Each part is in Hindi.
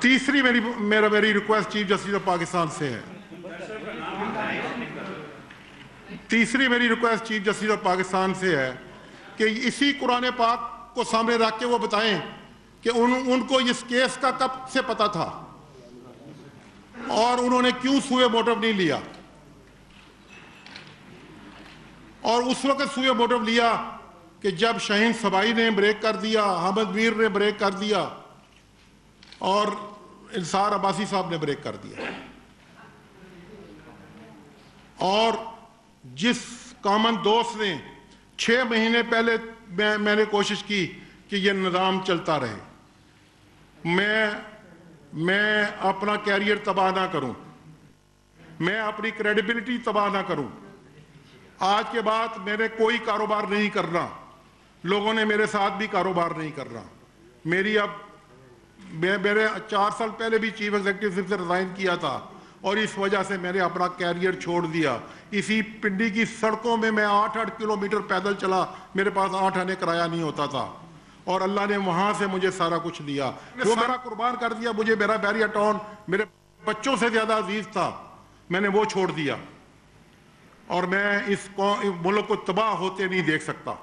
तीसरी मेरी request chief justice of Pakistan से है, तीसरी मेरी request chief justice of Pakistan से है कि इसी कुरान पाक को सामने रख के वो बताएं कि उनको इस केस का कब से पता था और उन्होंने क्यों सुए मोटिव नहीं लिया, और उस वक्त सुए मोटिव लिया कि जब शाहीन सबाई ने ब्रेक कर दिया, अहमद मीर ने ब्रेक कर दिया और इंसार अब्बासी साहब ने ब्रेक कर दिया। और जिस कॉमन दोस्त ने 6 महीने पहले मैंने कोशिश की कि यह निज़ाम चलता रहे, मैं अपना कैरियर तबाह ना करूं, मैं अपनी क्रेडिबिलिटी तबाह ना करूं। आज के बाद मैंने कोई कारोबार नहीं करना, लोगों ने मेरे साथ भी कारोबार नहीं करना। मेरे 4 साल पहले भी चीफ एग्जीक्यूटिव से रिजाइन किया था और इस वजह से मैंने अपना कैरियर छोड़ दिया। इसी पिंडी की सड़कों में मैं 8-8 किलोमीटर पैदल चला, मेरे पास 8 आने किराया नहीं होता था और अल्लाह ने वहां से मुझे सारा कुछ दिया, वो मेरा कुर्बान कर दिया। मुझे मेरा बैरिया टाउन मेरे बच्चों से ज्यादा अजीज था, मैंने वो छोड़ दिया और मैं इस मुल्क को तबाह होते नहीं देख सकता।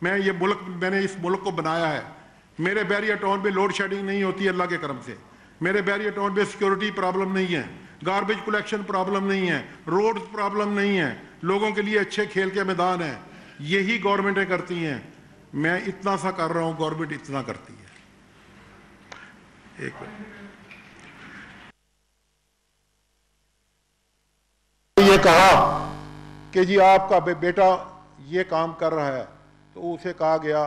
मैंने इस मुल्क को बनाया है। मेरे बैरिया टाउन में लोड शेडिंग नहीं होती अल्लाह के करम से, मेरे बैरिया टाउन में सिक्योरिटी प्रॉब्लम नहीं है, गार्बेज कलेक्शन प्रॉब्लम नहीं है, रोड प्रॉब्लम नहीं है, लोगों के लिए अच्छे खेल के मैदान है। यही गवर्नमेंटें करती हैं। मैं इतना सा कर रहा हूं, गवर्नमेंट इतना करती है। एक ये कहा कि जी आपका बेटा ये काम कर रहा है, तो उसे कहा गया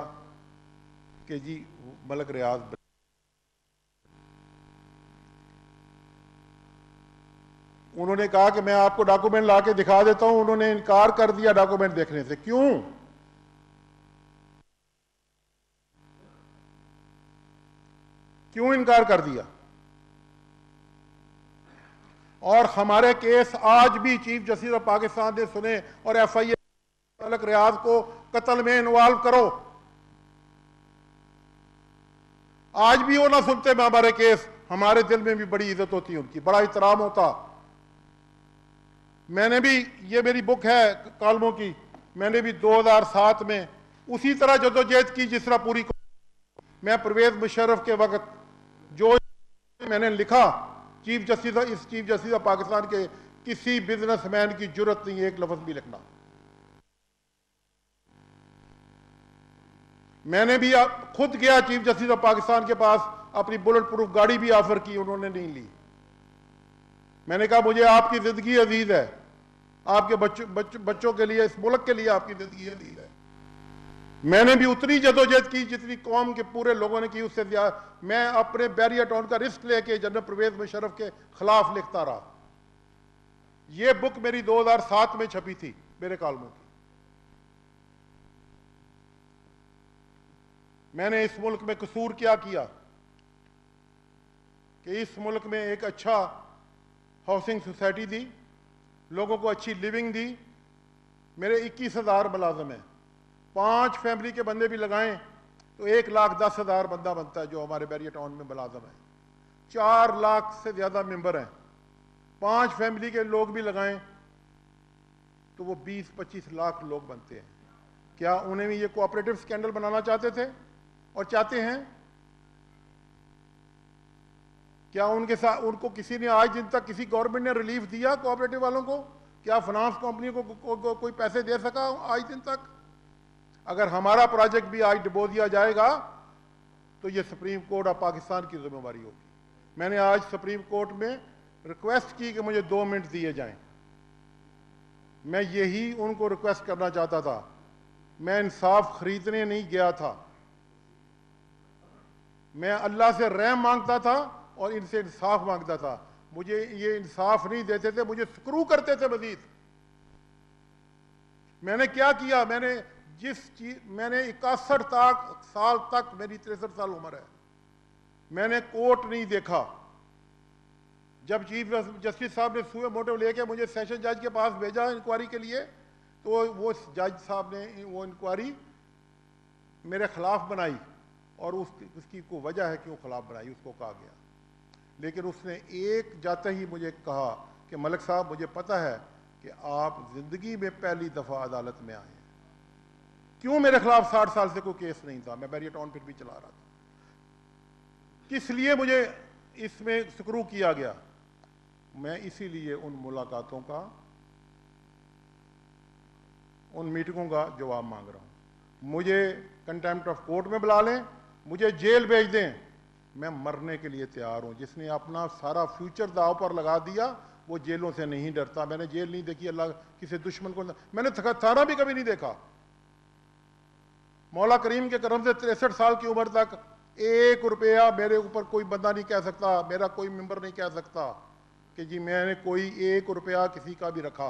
कि जी मलक रियाज, उन्होंने कहा कि मैं आपको डॉक्यूमेंट ला के दिखा देता हूं, उन्होंने इनकार कर दिया डॉक्यूमेंट देखने से। क्यों इनकार कर दिया? और हमारे केस आज भी चीफ जस्टिस ऑफ पाकिस्तान ने सुने और FIA मलक रियाज को कत्ल में इन्वॉल्व करो, आज भी वो ना सुनते मैं हमारे केस, हमारे दिल में भी बड़ी इज्जत होती, उनकी बड़ा एहतराम होता। मैंने भी, ये मेरी बुक है कालमों की, मैंने भी 2007 में उसी तरह जदोजहद की जिस तरह पूरी मैं परवेज मुशर्रफ के वक्त जो मैंने लिखा, चीफ जस्टिस ऑफ पाकिस्तान के किसी बिजनेसमैन की जरूरत नहीं है एक लफ्ज भी लिखना। मैंने भी खुद गया चीफ जस्टिस ऑफ पाकिस्तान के पास, अपनी बुलेट प्रूफ गाड़ी भी ऑफर की, उन्होंने नहीं ली। मैंने कहा मुझे आपकी जिंदगी अजीज है, आपके बच्चों के लिए, इस मुल्क के लिए आपकी जिंदगी अजीज है। मैंने भी उतनी जदोजहद की जितनी कौम के पूरे लोगों ने की, उससे ज्यादा मैं अपने बैरिया टाउन का रिस्क लेके जनरल परवेज मुशर्रफ के खिलाफ लिखता रहा। यह बुक मेरी 2007 में छपी थी मेरे कालमों की। मैंने इस मुल्क में कसूर क्या किया कि इस मुल्क में एक अच्छा हाउसिंग सोसाइटी दी, लोगों को अच्छी लिविंग दी। मेरे 21,000 मुलाजम हैं, 5 फैमिली के बंदे भी लगाएं तो 1,10,000 बंदा बनता है जो हमारे बैरिया टाउन में मुलाजम है। 4 लाख से ज्यादा मेंबर हैं, 5 फैमिली के लोग भी लगाएं तो वो 20-25 लाख लोग बनते हैं। क्या उन्हें भी ये कोऑपरेटिव स्कैंडल बनाना चाहते थे और चाहते हैं? क्या उनके साथ उनको किसी ने आज दिन तक किसी गवर्नमेंट ने रिलीफ दिया कोऑपरेटिव वालों को? क्या फाइनेंस कंपनी को कोई पैसे दे सका आज दिन तक? अगर हमारा प्रोजेक्ट भी आज डुबो दिया जाएगा तो ये सुप्रीम कोर्ट ऑफ पाकिस्तान की जिम्मेवारी होगी। मैंने आज सुप्रीम कोर्ट में रिक्वेस्ट की कि मुझे 2 मिनट दिए जाएं। मैं यही उनको रिक्वेस्ट करना चाहता था। मैं इंसाफ खरीदने नहीं गया था, मैं अल्लाह से रहम मांगता था और इनसे इंसाफ मांगता था। मुझे ये इंसाफ नहीं देते थे, मुझे स्क्रू करते थे मजीद। मैंने क्या किया? मैंने 61 साल तक, मेरी 63 साल उम्र है, मैंने कोर्ट नहीं देखा। जब चीफ जस्टिस साहब ने सुए मोटिव लेके मुझे सेशन जज के पास भेजा इंक्वायरी के लिए, तो वो जज साहब ने वो इंक्वायरी मेरे खिलाफ बनाई और उसकी को वजह है क्यों खिलाफ बनाई, उसको कहा गया। लेकिन उसने एक जाते ही मुझे कहा कि मलिक साहब, मुझे पता है कि आप ज़िंदगी में पहली दफ़ा अदालत में आए हैं। क्यों मेरे खिलाफ 60 साल से कोई केस नहीं था, मैं बैरियटाउन फिर भी चला रहा था, किस लिए मुझे इसमें स्क्रू किया गया? मैं इसीलिए उन मुलाकातों का, उन मीटिंगों का जवाब मांग रहा हूं। मुझे कंटेम्प्ट ऑफ कोर्ट में बुला लें, मुझे जेल भेज दें, मैं मरने के लिए तैयार हूं। जिसने अपना सारा फ्यूचर दांव पर लगा दिया वो जेलों से नहीं डरता। मैंने जेल नहीं देखी, अल्लाह किसी दुश्मन को, मैंने थाना भी कभी नहीं देखा। मौला करीम के करम से 63 साल की उम्र तक 1 रुपया मेरे ऊपर कोई बंदा नहीं कह सकता, मेरा कोई मेंबर नहीं कह सकता कि जी मैंने कोई 1 रुपया किसी का भी रखा।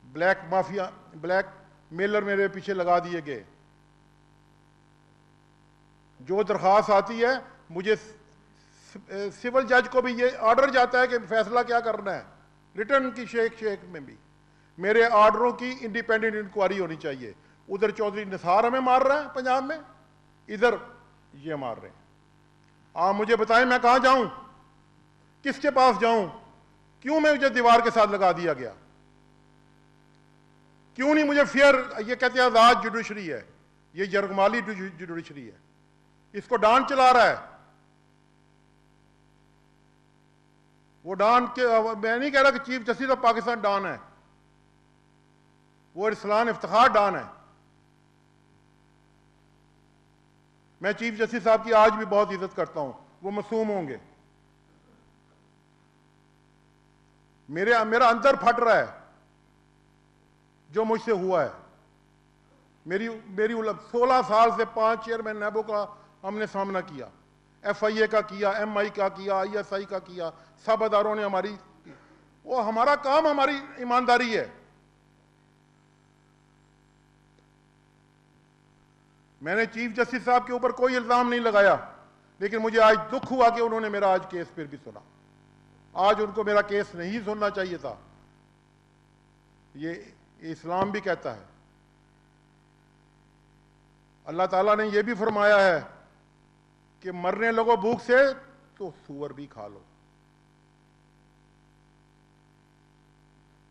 ब्लैक माफिया, ब्लैक मेलर मेरे पीछे लगा दिए गए। जो दरखास्त आती है, मुझे सिविल जज को भी ये ऑर्डर जाता है कि फैसला क्या करना है, रिटर्न की शेख में भी मेरे ऑर्डरों की इंडिपेंडेंट इंक्वायरी होनी चाहिए। उधर चौधरी निसार हमें मार रहा है पंजाब में, इधर ये मार रहे हैं। आप मुझे बताएं मैं कहां जाऊं, किसके पास जाऊं? क्यों मैं मुझे दीवार के साथ लगा दिया गया? क्यों नहीं मुझे फेयर? ये कहते हैं आजाद जुडिशरी है, ये यरगमाली जुडिशरी है, इसको डॉन चला रहा है। वो डॉन के, मैं नहीं कह रहा कि chief justice of Pakistan don है, वो इस्लान इफ्तिखार डॉन है। मैं चीफ जस्टिस साहब की आज भी बहुत इज्जत करता हूं, वो मासूम होंगे। मेरा अंदर फट रहा है जो मुझसे हुआ है। मेरी 16 साल से 5 चेयरमैन नैबो का हमने सामना किया, FIA का किया, MI का किया, ISI का किया, सब अदारों ने हमारी, वो हमारा काम, हमारी ईमानदारी है। मैंने चीफ जस्टिस साहब के ऊपर कोई इल्जाम नहीं लगाया, लेकिन मुझे आज दुख हुआ कि उन्होंने मेरा आज केस फिर भी सुना। आज उनको मेरा केस नहीं सुनना चाहिए था। ये इस्लाम भी कहता है, अल्लाह ताला ने यह भी फरमाया है कि मरने लगो भूख से तो सूअर भी खा लो,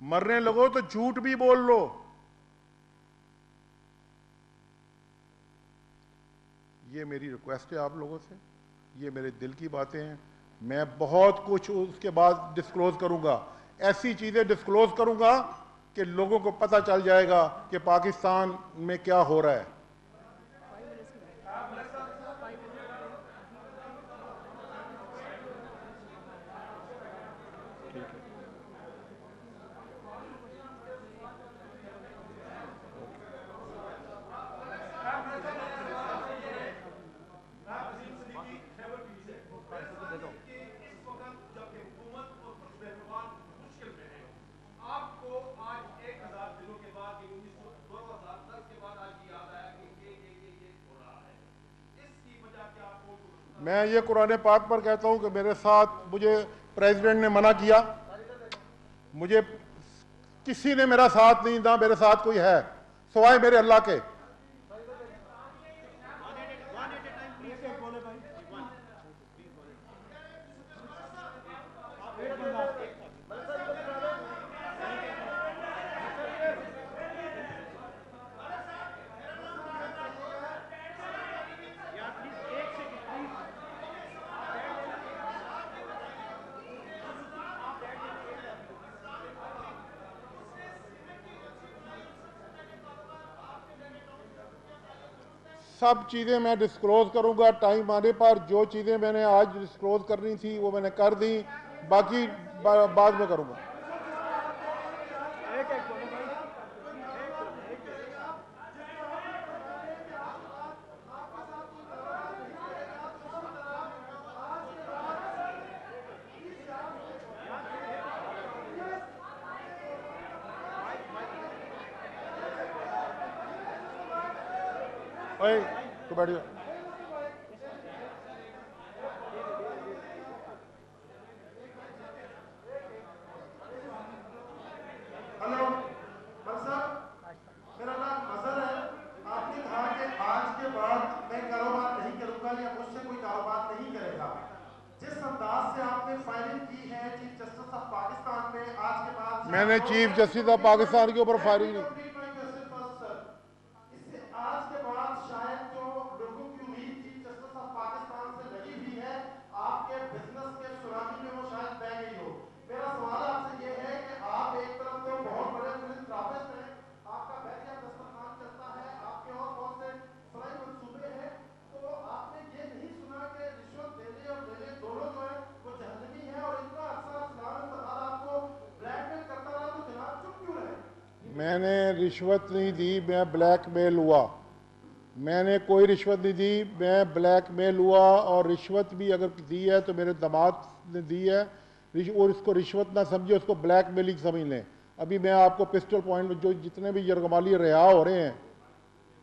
मरने लगो तो झूठ भी बोल लो। ये मेरी रिक्वेस्ट है आप लोगों से, ये मेरे दिल की बातें हैं। मैं बहुत कुछ उसके बाद डिस्क्लोज करूंगा, ऐसी चीजें डिस्क्लोज करूंगा कि लोगों को पता चल जाएगा कि पाकिस्तान में क्या हो रहा है। मैं ये कुरान पाक पर कहता हूं कि मेरे साथ, मुझे प्रेसिडेंट ने मना किया, मुझे किसी ने मेरा साथ नहीं दिया, मेरे साथ कोई है सिवाय मेरे अल्लाह के। सब चीज़ें मैं डिस्क्लोज करूंगा टाइम आने पर। जो चीज़ें मैंने आज डिस्क्लोज करनी थी वो मैंने कर दी, बाकी बाद में करूंगा। तो बैठिए। हेलो साहब, मेरा नाम अजहर है। आपने कहा कि आज के बाद मैं कारोबार नहीं करूंगा या मुझसे कोई कारोबार नहीं करेगा। जिस अंदाज मैंने चीफ जस्टिस ऑफ पाकिस्तान के ऊपर फायरिंग नहीं। इससे आज के बाद शायद जो लोगों की उम्मीद चीफ जस्टिस ऑफ पाकिस्तान से लगी हुई है, आपके बिजनेस के सुनामी में वो शायद बह गई हो। मेरा सवाल आपसे ये है कि आप एक तरफ तो बहुत बड़े फिलासफिस्ट हैं, आपका बहरिया दस्तरखान चलता है, आपके और बहुत से फराई मंसूबे हैं, तो आपने ये नहीं सुना कि रिश्वत देने और लेने दोनों जो है वो जहन्नमी है, और इतना अरसा इस्लाम बता आपको ब्लैकमेल करता रहा, तो जनाब चुप क्यों रहे? मैंने रिश्वत नहीं दी, मैं ब्लैकमेल हुआ। मैंने कोई रिश्वत नहीं दी, मैं ब्लैकमेल हुआ। और रिश्वत भी अगर दी है तो मेरे दामाद ने दी है, और इसको रिश्वत ना समझिए, उसको ब्लैकमेलिंग समझ लें। अभी मैं आपको पिस्टल पॉइंट में जो जितने भी यरगमाली रिहा हो रहे हैं,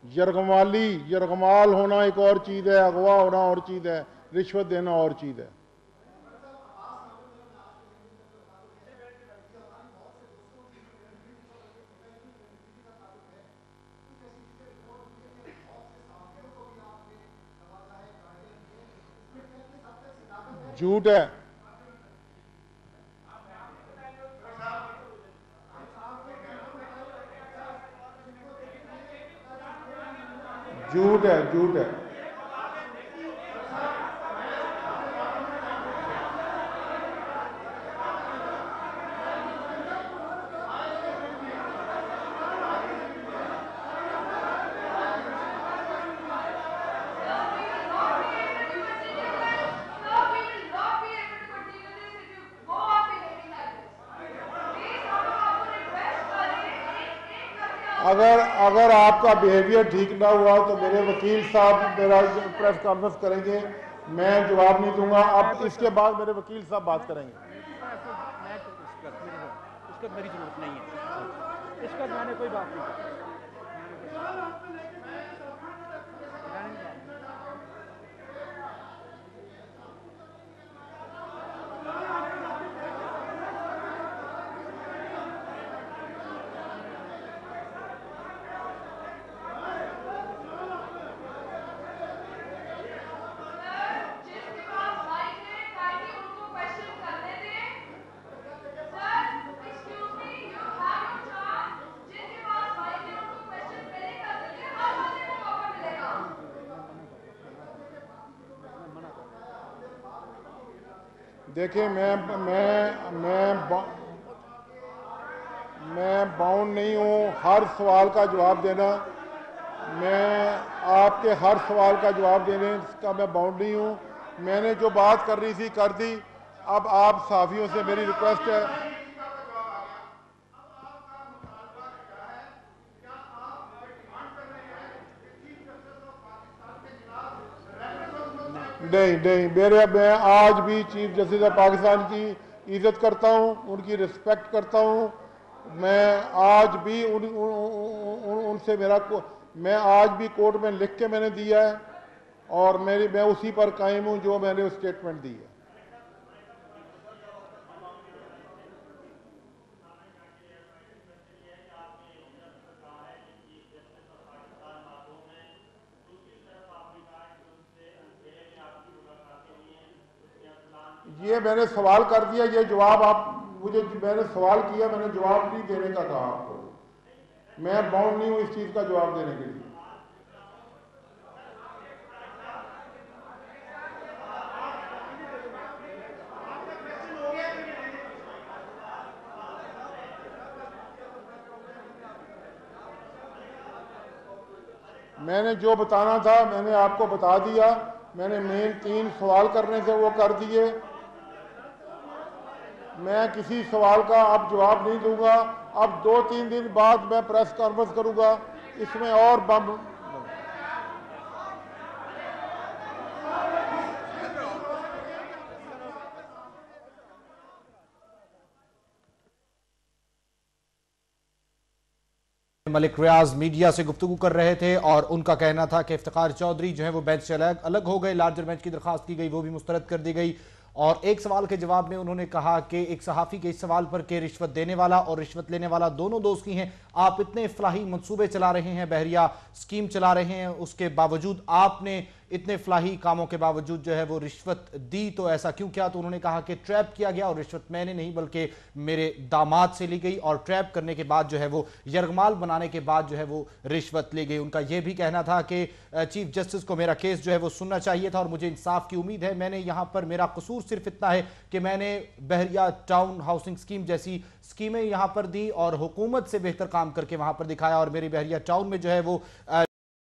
यरगमाल होना एक और चीज़ है, अगवा होना और चीज़ है, रिश्वत देना और चीज़ है। झूठ है, झूठ है, झूठ है। अगर आपका बिहेवियर ठीक ना हुआ तो मेरे वकील साहब मेरा प्रेस कॉन्फ्रेंस करेंगे, मैं जवाब नहीं दूंगा। अब इसके बाद मेरे वकील साहब बात करेंगे। इसका मेरी जरूरत नहीं है, इसका मैंने कोई बात नहीं की। देखिए, मैं बाउंड नहीं हूँ हर सवाल का जवाब देना। मैं आपके हर सवाल का जवाब देने का मैं बाउंड नहीं हूँ। मैंने जो बात कर रही थी कर दी। अब आप सहाफ़ियों से मेरी रिक्वेस्ट है, नहीं, मैं आज भी चीफ जस्टिस ऑफ पाकिस्तान की इज्जत करता हूँ, उनकी रिस्पेक्ट करता हूँ। मैं आज भी उनसे मैं आज भी कोर्ट में लिख के मैंने दिया है, और मैं उसी पर कायम हूँ जो मैंने उस स्टेटमेंट दी है। ये मैंने सवाल कर दिया, ये जवाब आप मुझे, मैंने सवाल किया, मैंने जवाब नहीं देने का कहा आपको। मैं बाउंड नहीं हूं इस चीज का जवाब देने के लिए। मैंने जो बताना था मैंने आपको बता दिया। मैंने मेन 3 सवाल करने से वो कर दिए। मैं किसी सवाल का अब जवाब नहीं दूंगा। अब 2-3 दिन बाद मैं प्रेस कॉन्फ्रेंस करूंगा, इसमें और बम। मलिक रियाज मीडिया से गुफ्तगू कर रहे थे और उनका कहना था कि इफ्तिखार चौधरी जो है वो बेंच से अलग हो गए, लार्जर बेंच की दरखास्त की गई वो भी मुस्तरद कर दी गई। और एक सवाल के जवाब में उन्होंने कहा कि एक सहाफ़ी के इस सवाल पर कि रिश्वत देने वाला और रिश्वत लेने वाला दोनों दोस्त की हैं, आप इतने इफ्लाही मंसूबे चला रहे हैं, बहरिया स्कीम चला रहे हैं, उसके बावजूद आपने इतने फलाही कामों के बावजूद जो है वो रिश्वत दी, तो ऐसा क्यों किया? तो उन्होंने कहा कि ट्रैप किया गया और रिश्वत मैंने नहीं बल्कि मेरे दामाद से ली गई, और ट्रैप करने के बाद जो है वो यरगमाल बनाने के बाद जो है वो रिश्वत ली गई। उनका यह भी कहना था कि चीफ जस्टिस को मेरा केस जो है वो सुनना चाहिए था और मुझे इंसाफ की उम्मीद है। मैंने यहां पर, मेरा कसूर सिर्फ इतना है कि मैंने बहरिया टाउन हाउसिंग स्कीम जैसी स्कीमें यहां पर दी और हुकूमत से बेहतर काम करके वहां पर दिखाया, और मेरी बहरिया टाउन में जो है वो